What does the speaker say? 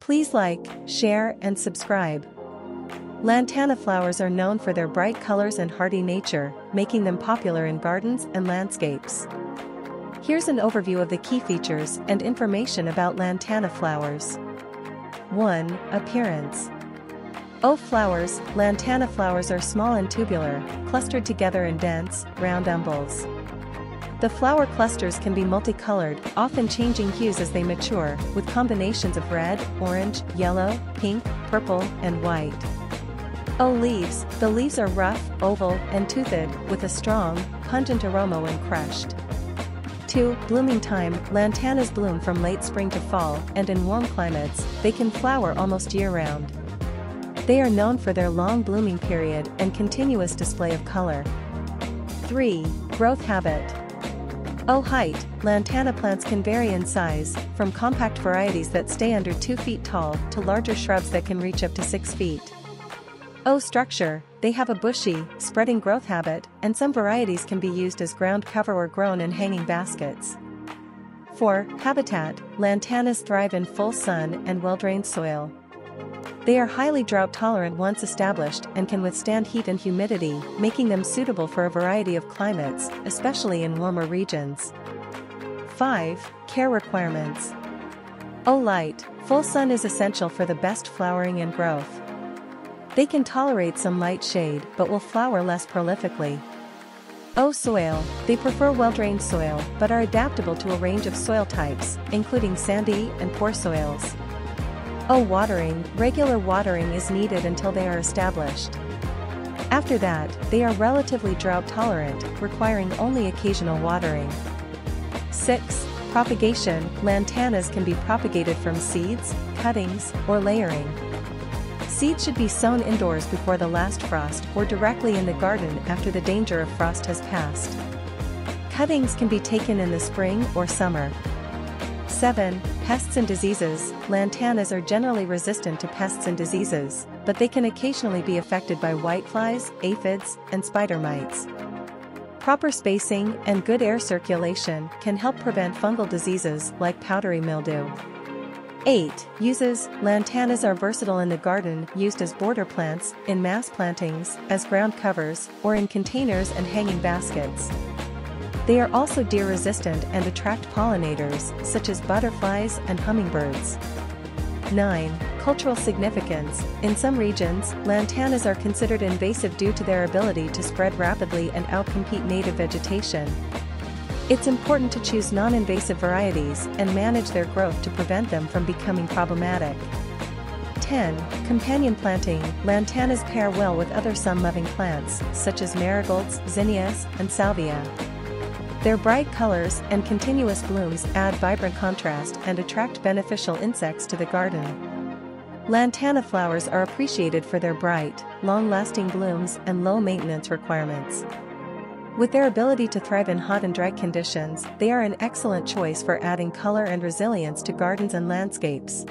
Please like, share, and subscribe. Lantana flowers are known for their bright colors and hardy nature, making them popular in gardens and landscapes. Here's an overview of the key features and information about lantana flowers. 1. Appearance. Flowers. Lantana flowers are small and tubular, clustered together in dense, round umbels. The flower clusters can be multicolored, often changing hues as they mature, with combinations of red, orange, yellow, pink, purple, and white. Leaves. The leaves are rough, oval, and toothed, with a strong, pungent aroma when crushed. 2. Blooming time. Lantanas bloom from late spring to fall, and in warm climates, they can flower almost year-round. They are known for their long blooming period and continuous display of color. 3. Growth habit. Height. Lantana plants can vary in size, from compact varieties that stay under 2 feet tall to larger shrubs that can reach up to 6 feet. Structure. They have a bushy, spreading growth habit, and some varieties can be used as ground cover or grown in hanging baskets. 4. Habitat. Lantanas thrive in full sun and well-drained soil. They are highly drought-tolerant once established and can withstand heat and humidity, making them suitable for a variety of climates, especially in warmer regions. 5. Care requirements. Light. Full sun is essential for the best flowering and growth. They can tolerate some light shade but will flower less prolifically. Soil. They prefer well-drained soil but are adaptable to a range of soil types, including sandy and poor soils. Watering. Regular watering is needed until they are established. After that, they are relatively drought-tolerant, requiring only occasional watering. 6. Propagation. Lantanas can be propagated from seeds, cuttings, or layering. Seeds should be sown indoors before the last frost or directly in the garden after the danger of frost has passed. Cuttings can be taken in the spring or summer. 7. Pests and diseases. Lantanas are generally resistant to pests and diseases, but they can occasionally be affected by whiteflies, aphids, and spider mites. Proper spacing and good air circulation can help prevent fungal diseases like powdery mildew. 8. Uses. Lantanas are versatile in the garden, used as border plants, in mass plantings, as ground covers, or in containers and hanging baskets. They are also deer-resistant and attract pollinators, such as butterflies and hummingbirds. 9. Cultural significance. In some regions, lantanas are considered invasive due to their ability to spread rapidly and outcompete native vegetation. It's important to choose non-invasive varieties and manage their growth to prevent them from becoming problematic. 10. Companion planting. Lantanas pair well with other sun-loving plants, such as marigolds, zinnias, and salvia. Their bright colors and continuous blooms add vibrant contrast and attract beneficial insects to the garden. Lantana flowers are appreciated for their bright, long-lasting blooms and low maintenance requirements. With their ability to thrive in hot and dry conditions, they are an excellent choice for adding color and resilience to gardens and landscapes.